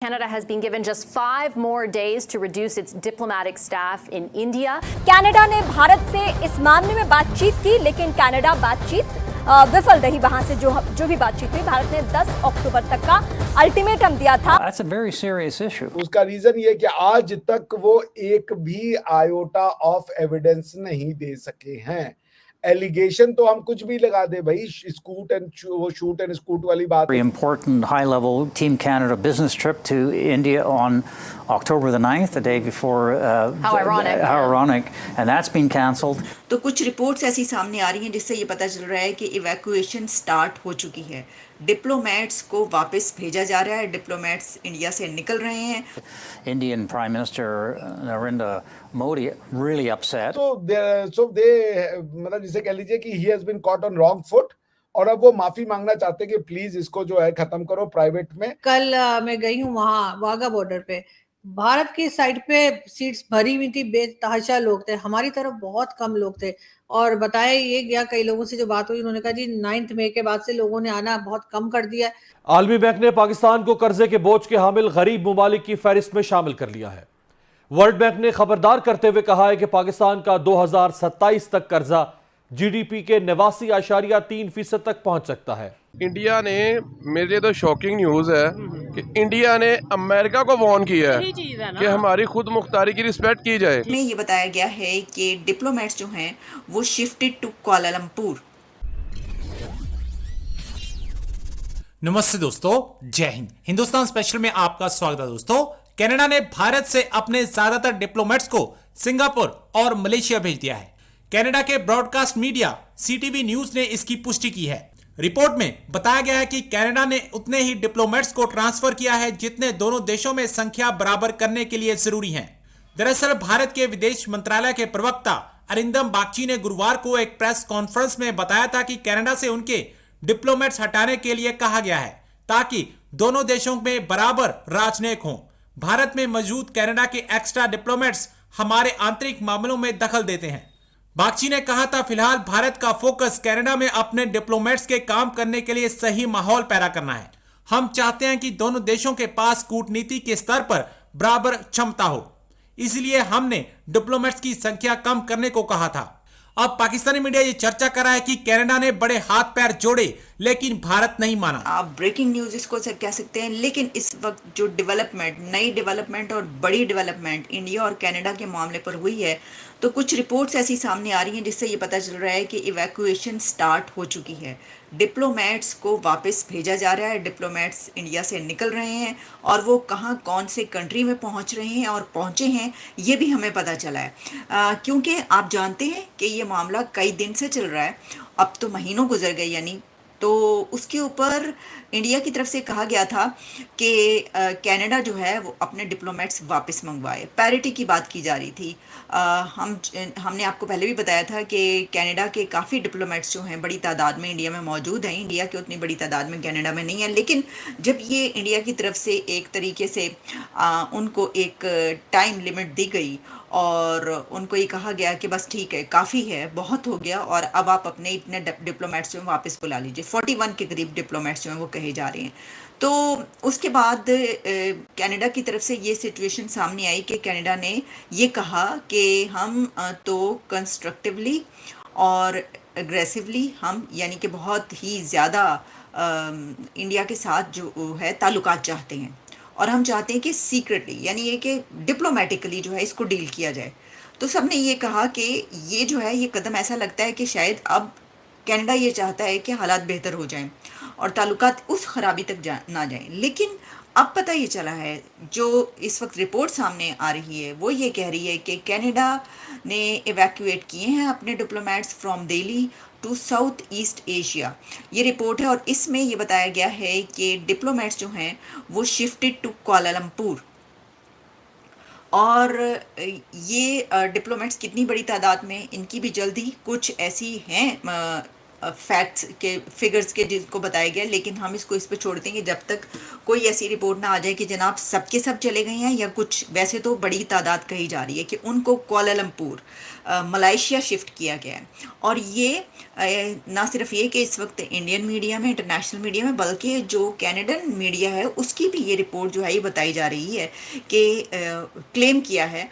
Canada has been given just 5 more days to reduce its diplomatic staff in India. Canada ने भारत से इस मामले में बातचीत की, लेकिन कनाडा बातचीत विफल रही। वहां से जो भी बातचीत हुई, भारत ने 10 अक्टूबर तक का अल्टीमेटम दिया था। That's a very serious issue. उसका रीजन ये कि आज तक वो एक भी आयोटा ऑफ एविडेंस नहीं दे सके हैं। एलिगेशन तो हम कुछ भी लगा दे भाई, शूट एंड स्कूट वाली बात। Very important high-level Team Canada business trip to India on October the 9th, the day before. How ironic. How ironic, and that's been cancelled. तो कुछ रिपोर्ट्स ऐसी सामने आ रही हैं जिससे ये पता चल रहा है कि इवैक्यूएशन स्टार्ट हो चुकी है। डिप्लोमेट्स को वापस भेजा जा रहा है, डिप्लोमेट्स इंडिया से निकल रहे हैं। Indian Prime Minister Narendra Modi really upset. So they मतलब जिसे कह लीजिए कि he has been caught on wrong foot, और अब वो माफी मांगना चाहते हैं कि प्लीज इसको जो है खत्म करो प्राइवेट में। कल मैं गई हूँ वहाँ वाघा बॉर्डर पे, भारत की साइड पे सीट्स भरी हुई थी, बेतहाशा लोग थे, हमारी तरफ बहुत कम लोग थे। और बताया ये गया, कई लोगों से जो बात हुई उन्होंने कहा जी 9 मई के बाद से लोगों ने आना बहुत कम कर दिया है। आलमी बैंक ने पाकिस्तान को कर्जे के बोझ के हामिल गरीब ममालिक की फहरिस्त में शामिल कर लिया है। वर्ल्ड बैंक ने खबरदार करते हुए कहा है कि पाकिस्तान का 2027 तक कर्जा जीडीपी के 89.3% तक पहुंच सकता है। इंडिया ने, मेरे लिए तो शॉकिंग न्यूज़ है कि इंडिया ने अमेरिका को वार्न किया है कि हमारी खुद मुख्तारी की रिस्पेक्ट की जाए। में ये बताया गया है कि डिप्लोमेट्स जो हैं वो शिफ्टेड टू कुआलालंपुर। नमस्ते दोस्तों, जय हिंद। हिंदुस्तान स्पेशल में आपका स्वागत है दोस्तों। कनाडा ने भारत से अपने ज्यादातर डिप्लोमेट्स को सिंगापुर और मलेशिया भेज दिया है। कनाडा के ब्रॉडकास्ट मीडिया सीटीवी न्यूज ने इसकी पुष्टि की है। रिपोर्ट में बताया गया है कि कनाडा ने उतने ही डिप्लोमेट्स को ट्रांसफर किया है जितने दोनों देशों में संख्या बराबर करने के लिए जरूरी हैं। दरअसल भारत के विदेश मंत्रालय के प्रवक्ता अरिंदम बागची ने गुरुवार को एक प्रेस कॉन्फ्रेंस में बताया था कि कनाडा से उनके डिप्लोमेट्स हटाने के लिए कहा गया है ताकि दोनों देशों में बराबर राजनयिक हों। भारत में मौजूद कनाडा के एक्स्ट्रा डिप्लोमेट्स हमारे आंतरिक मामलों में दखल देते हैं। बागची ने कहा था, फिलहाल भारत का फोकस कनाडा में अपने डिप्लोमेट्स के काम करने के लिए सही माहौल पैदा करना है। हम चाहते हैं कि दोनों देशों के पास कूटनीति के स्तर पर बराबर क्षमता हो, इसलिए हमने डिप्लोमेट्स की संख्या कम करने को कहा था। अब पाकिस्तानी मीडिया ये चर्चा कर रहा है कि कनाडा ने बड़े हाथ पैर जोड़े लेकिन भारत नहीं माना। आप ब्रेकिंग न्यूज इसको कह सकते हैं, लेकिन इस वक्त जो डेवलपमेंट, नई डेवलपमेंट और बड़ी डेवलपमेंट इंडिया और कनाडा के मामले पर हुई है, तो कुछ रिपोर्ट्स ऐसी सामने आ रही हैं जिससे ये पता चल रहा है कि इवैक्यूएशन स्टार्ट हो चुकी है। डिप्लोमेट्स को वापस भेजा जा रहा है, डिप्लोमेट्स इंडिया से निकल रहे हैं, और वो कहाँ कौन से कंट्री में पहुंच रहे हैं और पहुंचे हैं ये भी हमें पता चला है। क्योंकि आप जानते हैं कि ये मामला कई दिन से चल रहा है, अब तो महीनों गुजर गए यानी, तो उसके ऊपर इंडिया की तरफ से कहा गया था कि कनाडा जो है वो अपने डिप्लोमेट्स वापस मंगवाए। पैरिटी की बात की जा रही थी। हमने आपको पहले भी बताया था कि कनाडा के काफ़ी डिप्लोमेट्स जो हैं बड़ी तादाद में इंडिया में मौजूद हैं। इंडिया के उतनी बड़ी तादाद में कनाडा में नहीं है, लेकिन जब ये इंडिया की तरफ से एक तरीके से उनको एक टाइम लिमिट दी गई और उनको ये कहा गया कि बस ठीक है, काफ़ी है, बहुत हो गया, और अब आप अपने इतने डिप्लोमेट्स जो हैं वापस बुला लीजिए। 41 के करीब डिप्लोमेट्स जो हैं वो कहे जा रहे हैं। तो उसके बाद कनाडा की तरफ से ये सिचुएशन सामने आई कि कनाडा ने ये कहा कि हम तो कंस्ट्रक्टिवली और एग्रेसिवली हम यानी कि बहुत ही ज़्यादा इंडिया के साथ जो है ताल्लुकात चाहते हैं, और हम चाहते हैं कि सीक्रेटली यानी ये कि डिप्लोमेटिकली जो है इसको डील किया जाए। तो सबने ये कहा कि ये जो है ये कदम ऐसा लगता है कि शायद अब कनाडा ये चाहता है कि हालात बेहतर हो जाएं और ताल्लुकात उस खराबी तक ना जाएं। लेकिन अब पता ये चला है, जो इस वक्त रिपोर्ट सामने आ रही है वो ये कह रही है कि कनाडा ने इवैक्यूएट किए हैं अपने diplomats from Delhi to south east Asia. ये रिपोर्ट है, और इसमें ये बताया गया है कि डिप्लोमेट्स जो हैं वो शिफ्टेड टू कुआलालंपुर। और ये डिप्लोमेट्स कितनी बड़ी तादाद में, इनकी भी जल्दी कुछ ऐसी हैं फैक्ट्स के फिगर्स के जिसको बताया गया, लेकिन हम इसको इस पे छोड़ देंगे जब तक कोई ऐसी रिपोर्ट ना आ जाए कि जनाब सबके सब चले गए हैं, या कुछ वैसे तो बड़ी तादाद कही जा रही है कि उनको कुआलालंपुर मलेशिया शिफ्ट किया गया है। और ये ना सिर्फ ये कि इस वक्त इंडियन मीडिया में, इंटरनेशनल मीडिया में, बल्कि जो कैनेडन मीडिया है उसकी भी ये रिपोर्ट जो है ये बताई जा रही है कि क्लेम किया है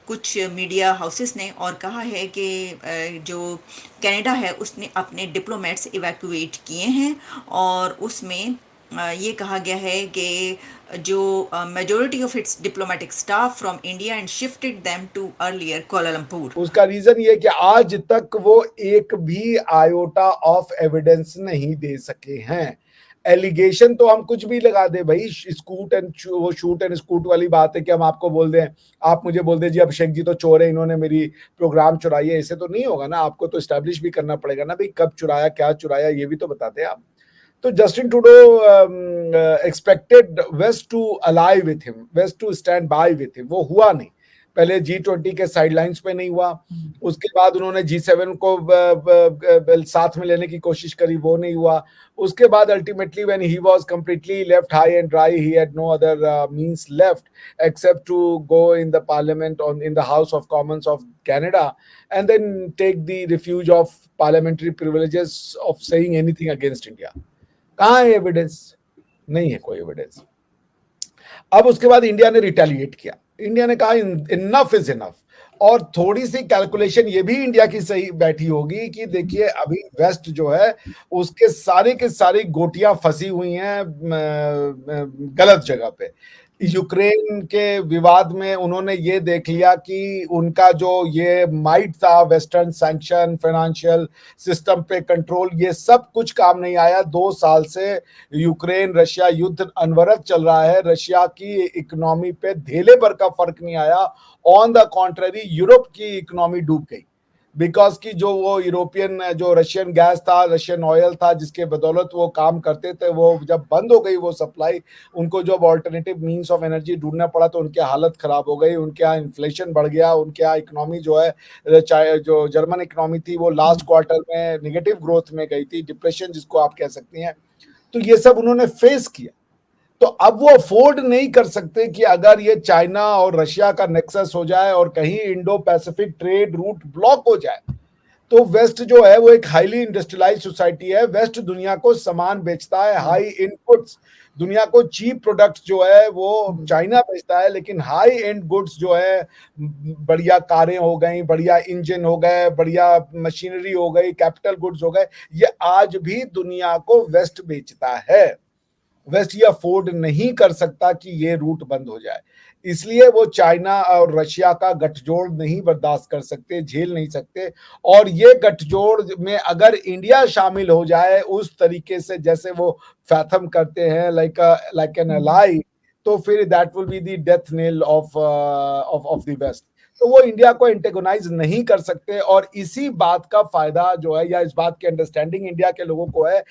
कुछ मीडिया हाउसेस ने, और कहा है कि जो कनाडा है उसने अपने डिप्लोमेट्स इवैक्यूएट किए हैं, और उसमें ये कहा गया है कि जो majority of its diplomatic staff from India and shifted them to earlier Kuala Lumpur. उसका रीजन ये कि आज तक वो एक भी आयोटा ऑफ एविडेंस नहीं दे सके हैं। एलिगेशन तो हम कुछ भी लगा दे भाई, शूट एंड स्कूट वाली बात है कि हम आपको बोल दें, आप मुझे बोल दें जी अभिषेक जी तो चोर है, इन्होंने मेरी प्रोग्राम चुराई है, ऐसे तो नहीं होगा ना। आपको तो एस्टैब्लिश भी करना पड़ेगा ना भाई, कब चुराया, क्या चुराया, ये भी तो बताते हैं आप। तो Justin Trudeau expected West to ally with him, West to stand by with him, वो हुआ नहीं। पहले G20 के साइडलाइंस पे नहीं हुआ, उसके बाद उन्होंने G7 को साथ में लेने की कोशिश करी, वो नहीं हुआ। उसके बाद ultimately when he was completely left high and dry, he had no other means left except to go in the parliament in the House of Commons of Canada and then take the refuge of parliamentary privileges of saying anything against India. कहाँ है evidence? नहीं है कोई evidence. अब उसके बाद India ने retaliate किया, इंडिया ने कहा इनफ इज इनफ। और थोड़ी सी कैलकुलेशन ये भी इंडिया की सही बैठी होगी कि देखिए अभी वेस्ट जो है उसके सारे के सारी गोटियां फंसी हुई हैं गलत जगह पे। यूक्रेन के विवाद में उन्होंने ये देख लिया कि उनका जो ये माइट था, वेस्टर्न सैंक्शन, फाइनेंशियल सिस्टम पे कंट्रोल, ये सब कुछ काम नहीं आया। 2 साल से यूक्रेन रशिया युद्ध अनवरत चल रहा है, रशिया की इकोनॉमी पे धेले भर का फर्क नहीं आया। ऑन द कॉन्ट्ररी यूरोप की इकोनॉमी डूब गई, बिकॉज की जो वो यूरोपियन जो रशियन गैस था, रशियन ऑयल था, जिसके बदौलत वो काम करते थे, वो जब बंद हो गई वो सप्लाई, उनको जब ऑल्टरनेटिव मींस ऑफ एनर्जी ढूंढना पड़ा तो उनकी हालत खराब हो गई। उनके यहाँ इन्फ्लेशन बढ़ गया, उनके यहाँ इकोनॉमी जो है, चाहे जो जर्मन इकोनॉमी थी वो लास्ट क्वार्टर में निगेटिव ग्रोथ में गई थी, डिप्रेशन जिसको आप कह सकती हैं। तो ये सब उन्होंने फेस किया। तो अब वो अफोर्ड नहीं कर सकते कि अगर ये चाइना और रशिया का नेक्सस हो जाए और कहीं Indo Pacific trade route block हो जाए, तो वेस्ट जो है वो एक हाईली इंडस्ट्रियलाइज सोसाइटी है। वेस्ट दुनिया को सामान बेचता है, हाई इनपुट्स, दुनिया को चीप प्रोडक्ट्स जो है वो चाइना बेचता है, लेकिन हाई एंड गुड्स जो है, बढ़िया कारें हो गई, बढ़िया इंजन हो गए, बढ़िया मशीनरी हो गई, कैपिटल गुड्स हो गए, ये आज भी दुनिया को वेस्ट बेचता है। वेस्ट ये अफोर्ड नहीं कर सकता कि ये रूट बंद हो जाए, इसलिए वो चाइना और रशिया का गठजोड़ नहीं बर्दाश्त कर सकते, झेल नहीं सकते। और ये गठजोड़ में अगर इंडिया शामिल हो जाए उस तरीके से जैसे वो फैथम करते हैं, लाइक एन अलाई, तो फिर that will be the death nail of the West. तो वो इंडिया को एंटेगोनाइज नहीं कर सकते, और इसी बात का फायदा जो है, या इस बात की अंडरस्टैंडिंग इंडिया के लोगों को है